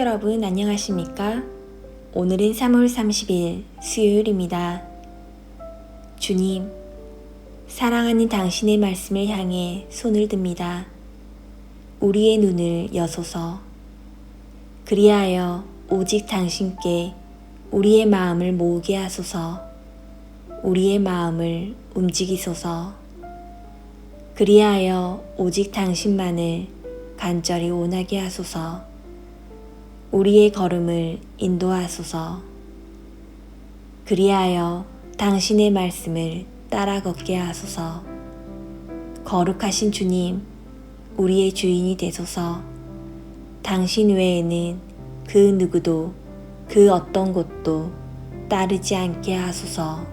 여러분 안녕하십니까? 오늘은 3월 30일 수요일입니다. 주님, 사랑하는 당신의 말씀을 향해 손을 듭니다. 우리의 눈을 여소서. 그리하여 오직 당신께 우리의 마음을 모으게 하소서. 우리의 마음을 움직이소서. 그리하여 오직 당신만을 간절히 원하게 하소서. 우리의 걸음을 인도하소서. 그리하여 당신의 말씀을 따라 걷게 하소서. 거룩하신 주님, 우리의 주인이 되소서. 당신 외에는 그 누구도 그 어떤 곳도 따르지 않게 하소서.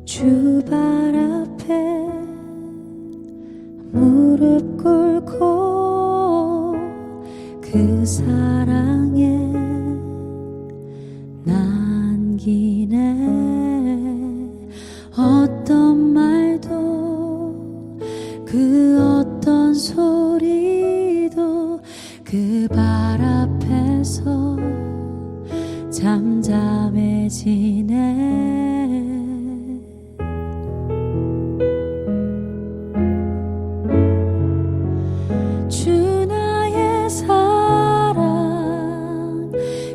주 발 앞에 무릎 꿇고 그 사랑에 남기네. 어떤 말도 그 어떤 소리도 그 발 앞에서 잠잠해지네. 주 나의 사랑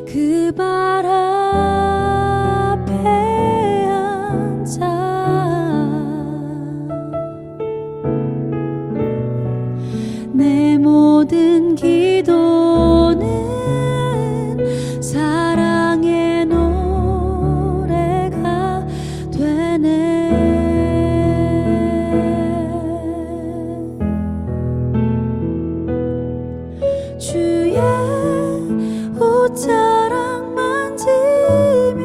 그 발 앞에 앉아 내 모든 기도는 사랑의 노래가 되네. 주의 옷자락 만지며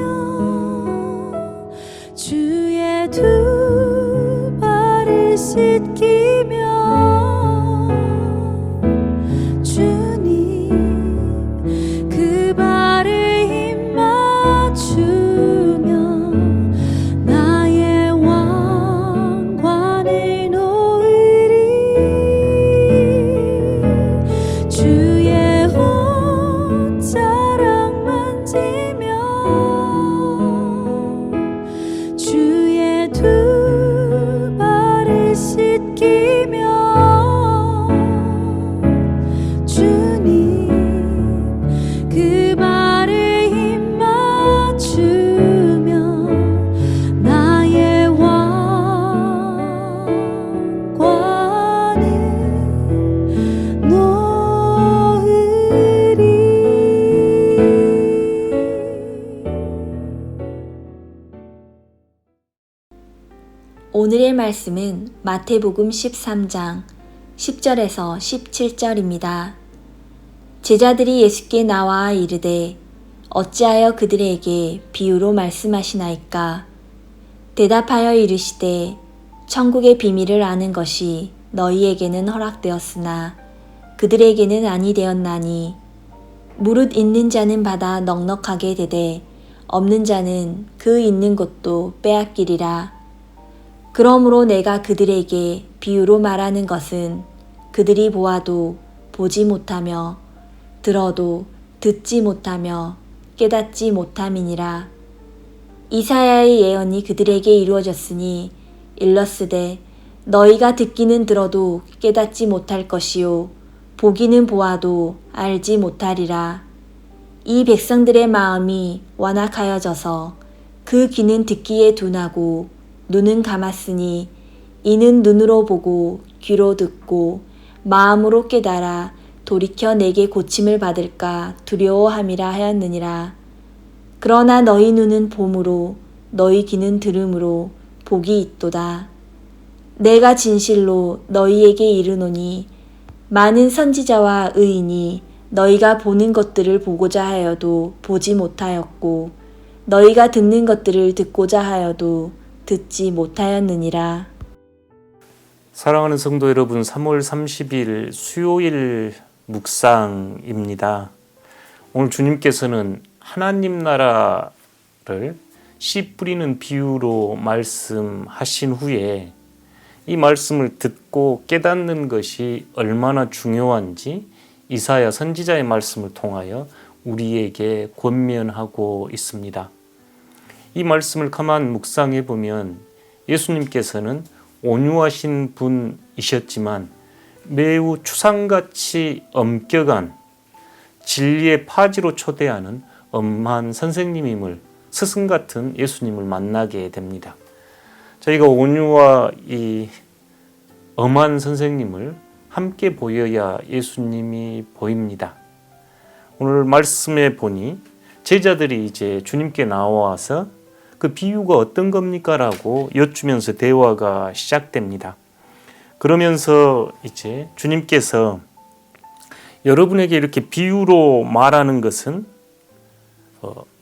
주의 두 발을 씻기며 주님 그 발에 힘 맞추며 나의 왕관을 놓으리. 주의 옷자락 만지며 주의 두 발을 씻기며 주님 그 발에 힘 맞추며 나의 왕관을 놓으리. 오늘의 말씀은 마태복음 13장 10절에서 17절입니다. 제자들이 예수께 나와 이르되 어찌하여 그들에게 비유로 말씀하시나이까? 대답하여 이르시되 천국의 비밀을 아는 것이 너희에게는 허락되었으나 그들에게는 아니 되었나니 무릇 있는 자는 받아 넉넉하게 되되 없는 자는 그 있는 것도 빼앗기리라. 그러므로 내가 그들에게 비유로 말하는 것은 그들이 보아도 보지 못하며 들어도 듣지 못하며 깨닫지 못함이니라. 이사야의 예언이 그들에게 이루어졌으니 일렀으되 너희가 듣기는 들어도 깨닫지 못할 것이요 보기는 보아도 알지 못하리라. 이 백성들의 마음이 완악하여져서 그 귀는 듣기에 둔하고 눈은 감았으니 이는 눈으로 보고 귀로 듣고 마음으로 깨달아 돌이켜 내게 고침을 받을까 두려워함이라 하였느니라. 그러나 너희 눈은 봄으로 너희 귀는 들음으로 복이 있도다. 내가 진실로 너희에게 이르노니 많은 선지자와 의인이 너희가 보는 것들을 보고자 하여도 보지 못하였고 너희가 듣는 것들을 듣고자 하여도 듣지 못하였느니라. 사랑하는 성도 여러분, 3월 30일 수요일 묵상입니다. 오늘 주님께서는 하나님 나라를 씨 뿌리는 비유로 말씀하신 후에 이 말씀을 듣고 깨닫는 것이 얼마나 중요한지 이사야 선지자의 말씀을 통하여 우리에게 권면하고 있습니다. 이 말씀을 가만 묵상해 보면 예수님께서는 온유하신 분이셨지만 매우 추상같이 엄격한 진리의 파지로 초대하는 엄한 선생님임을, 스승 같은 예수님을 만나게 됩니다. 저희가 온유와 이 엄한 선생님을 함께 보여야 예수님이 보입니다. 오늘 말씀에 보니 제자들이 이제 주님께 나와서 그 비유가 어떤 겁니까? 라고 여쭈면서 대화가 시작됩니다. 그러면서 이제 주님께서 여러분에게 이렇게 비유로 말하는 것은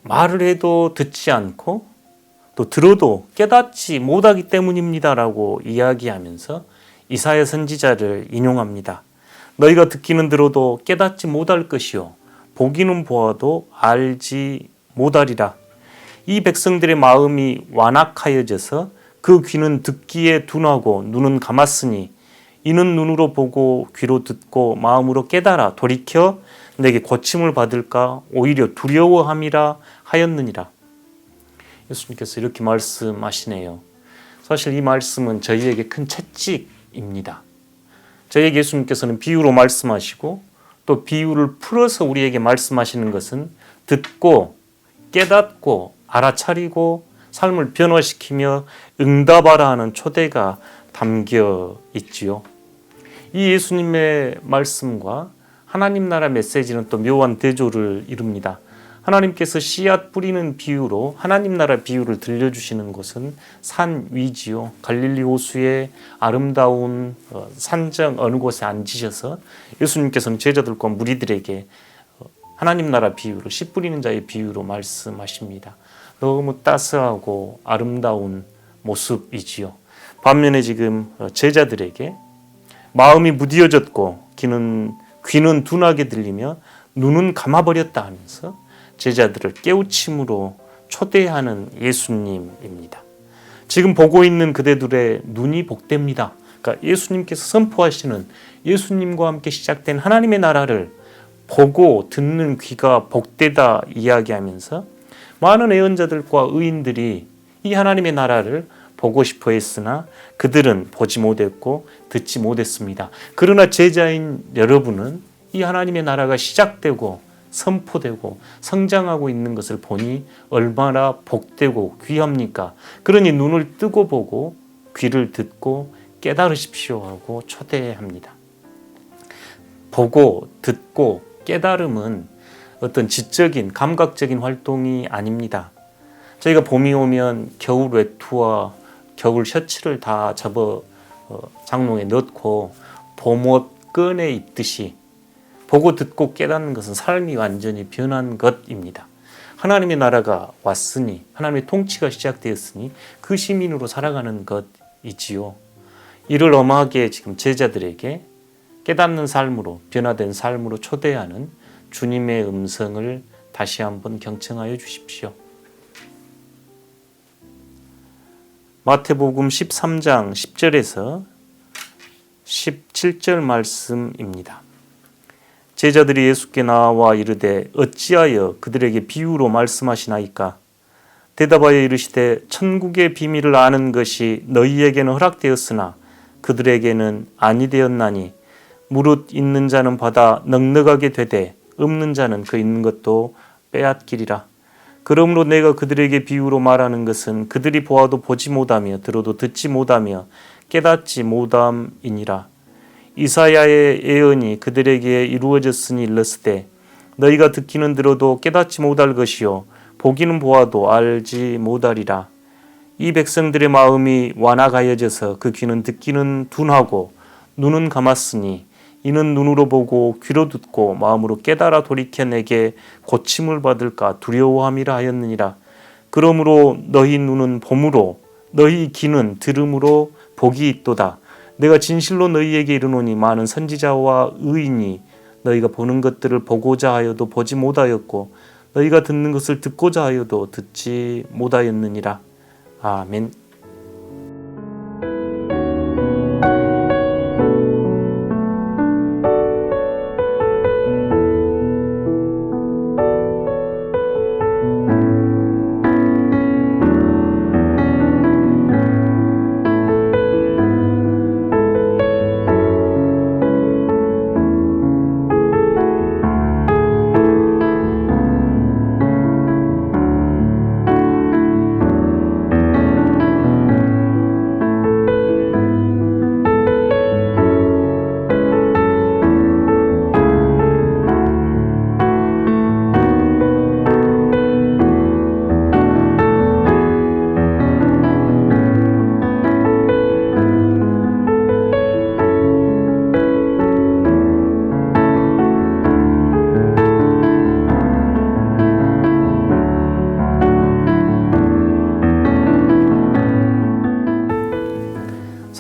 말을 해도 듣지 않고 또 들어도 깨닫지 못하기 때문입니다. 라고 이야기하면서 이사야 선지자를 인용합니다. 너희가 듣기는 들어도 깨닫지 못할 것이요 보기는 보아도 알지 못하리라. 이 백성들의 마음이 완악하여져서 그 귀는 듣기에 둔하고 눈은 감았으니 이는 눈으로 보고 귀로 듣고 마음으로 깨달아 돌이켜 내게 고침을 받을까 오히려 두려워함이라 하였느니라. 예수님께서 이렇게 말씀하시네요. 사실 이 말씀은 저희에게 큰 채찍입니다. 저희에게 예수님께서는 비유로 말씀하시고 또 비유를 풀어서 우리에게 말씀하시는 것은 듣고 깨닫고 알아차리고 삶을 변화시키며 응답하라 하는 초대가 담겨 있지요. 이 예수님의 말씀과 하나님 나라 메시지는 또 묘한 대조를 이룹니다. 하나님께서 씨앗 뿌리는 비유로 하나님 나라 비유를 들려주시는 곳은 산 위지요. 갈릴리 호수의 아름다운 산정 어느 곳에 앉으셔서 예수님께서는 제자들과 무리들에게 하나님 나라 비유로 씨 뿌리는 자의 비유로 말씀하십니다. 너무 따스하고 아름다운 모습이지요. 반면에 지금 제자들에게 마음이 무디어졌고 귀는 둔하게 들리며 눈은 감아버렸다 하면서 제자들을 깨우침으로 초대하는 예수님입니다. 지금 보고 있는 그대들의 눈이 복됩니다. 그러니까 예수님께서 선포하시는 예수님과 함께 시작된 하나님의 나라를 보고 듣는 귀가 복되다 이야기하면서 많은 애언자들과 의인들이 이 하나님의 나라를 보고 싶어 했으나 그들은 보지 못했고 듣지 못했습니다. 그러나 제자인 여러분은 이 하나님의 나라가 시작되고 선포되고 성장하고 있는 것을 보니 얼마나 복되고 귀합니까? 그러니 눈을 뜨고 보고 귀를 듣고 깨달으십시오 하고 초대합니다. 보고 듣고 깨달음은 어떤 지적인 감각적인 활동이 아닙니다. 저희가 봄이 오면 겨울 외투와 겨울 셔츠를 다 접어 장롱에 넣고 봄옷 꺼내 입듯이 보고 듣고 깨닫는 것은 삶이 완전히 변한 것입니다. 하나님의 나라가 왔으니 하나님의 통치가 시작되었으니 그 시민으로 살아가는 것이지요. 이를 엄하게 지금 제자들에게 깨닫는 삶으로 변화된 삶으로 초대하는 주님의 음성을 다시 한번 경청하여 주십시오. 마태복음 13장 10절에서 17절 말씀입니다. 제자들이 예수께 나와 이르되 어찌하여 그들에게 비유로 말씀하시나이까? 대답하여 이르시되 천국의 비밀을 아는 것이 너희에게는 허락되었으나 그들에게는 아니 되었나니 무릇 있는 자는 받아 넉넉하게 되되 없는 자는 그 있는 것도 빼앗기리라. 그러므로 내가 그들에게 비유로 말하는 것은 그들이 보아도 보지 못하며 들어도 듣지 못하며 깨닫지 못함이니라. 이사야의 예언이 그들에게 이루어졌으니 일렀으되 너희가 듣기는 들어도 깨닫지 못할 것이요 보기는 보아도 알지 못하리라. 이 백성들의 마음이 완악하여져서 그 귀는 듣기는 둔하고 눈은 감았으니 이는 눈으로 보고 귀로 듣고 마음으로 깨달아 돌이켜 내게 고침을 받을까 두려워함이라 하였느니라. 그러므로 너희 눈은 봄으로 너희 귀는 들음으로 복이 있도다. 내가 진실로 너희에게 이르노니 많은 선지자와 의인이 너희가 보는 것들을 보고자 하여도 보지 못하였고 너희가 듣는 것을 듣고자 하여도 듣지 못하였느니라. 아멘.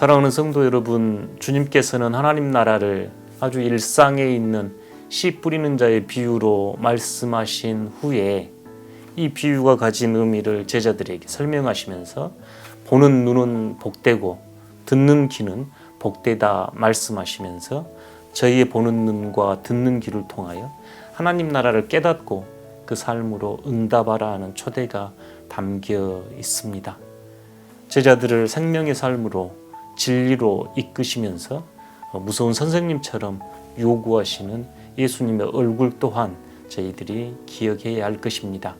사랑하는 성도 여러분, 주님께서는 하나님 나라를 아주 일상에 있는 씨 뿌리는 자의 비유로 말씀하신 후에 이 비유가 가진 의미를 제자들에게 설명하시면서 보는 눈은 복되고 듣는 귀는 복되다 말씀하시면서 저희의 보는 눈과 듣는 귀를 통하여 하나님 나라를 깨닫고 그 삶으로 응답하라 하는 초대가 담겨 있습니다. 제자들을 생명의 삶으로 진리로 이끄시면서 무서운 선생님처럼 요구하시는 예수님의 얼굴 또한 저희들이 기억해야 할 것입니다.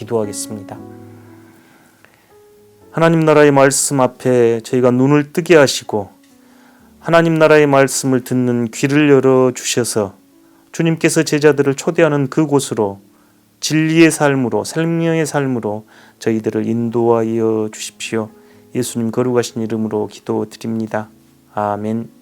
기도하겠습니다. 하나님 나라의 말씀 앞에 저희가 눈을 뜨게 하시고 하나님 나라의 말씀을 듣는 귀를 열어 주셔서 주님께서 제자들을 초대하는 그곳으로 진리의 삶으로 생명의 삶으로 저희들을 인도하여 주십시오. 예수님 거룩하신 이름으로 기도드립니다. 아멘.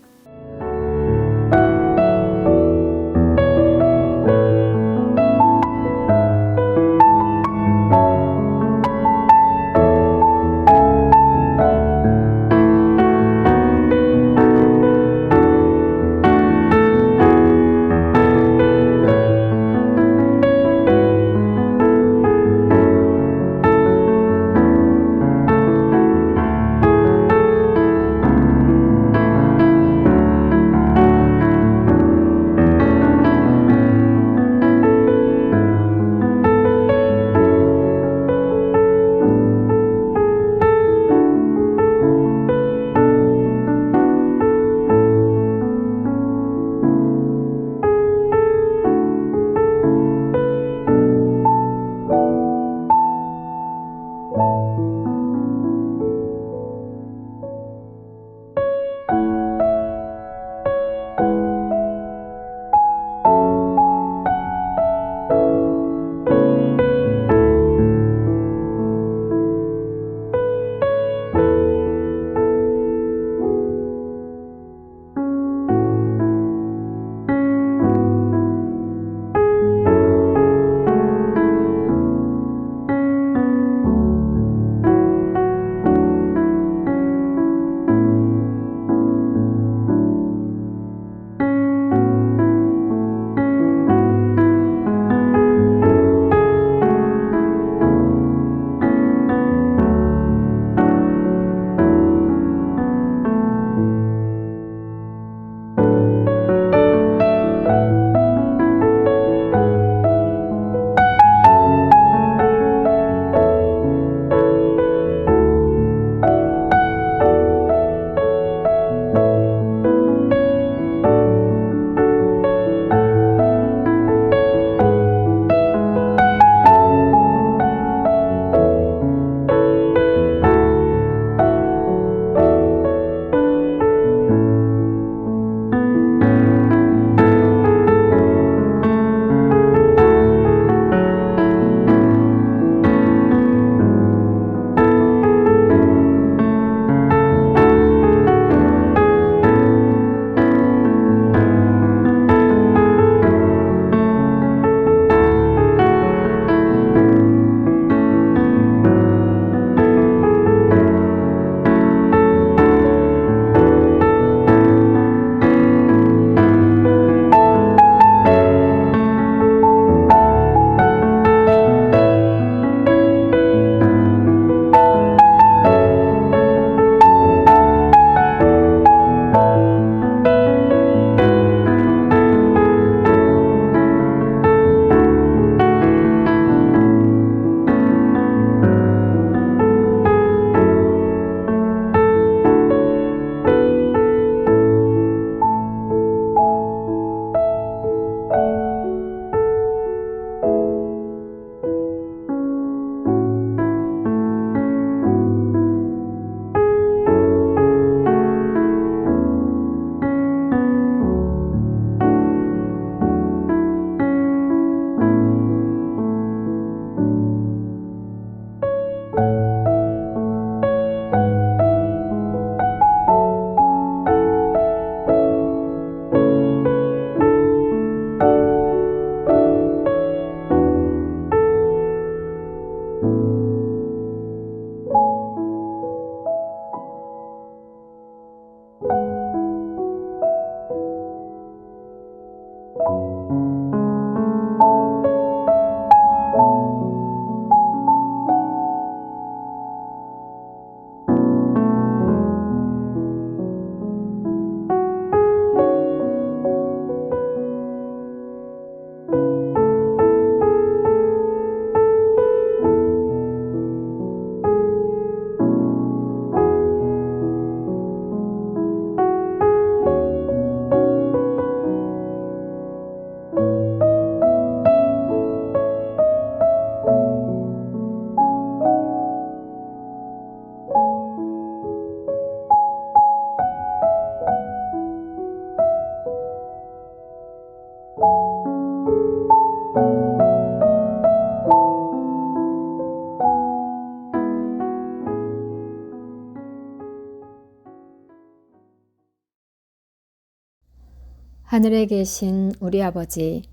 하늘에 계신 우리 아버지,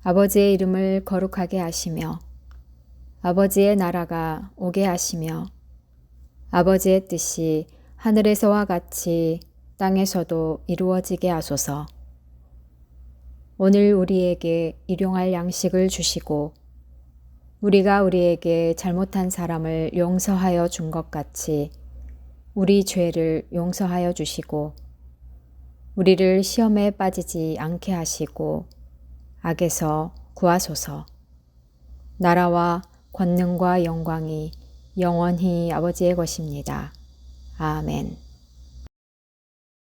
아버지의 이름을 거룩하게 하시며 아버지의 나라가 오게 하시며 아버지의 뜻이 하늘에서와 같이 땅에서도 이루어지게 하소서. 오늘 우리에게 일용할 양식을 주시고 우리가 우리에게 잘못한 사람을 용서하여 준 것 같이 우리 죄를 용서하여 주시고 우리를 시험에 빠지지 않게 하시고 악에서 구하소서. 나라와 권능과 영광이 영원히 아버지의 것입니다. 아멘.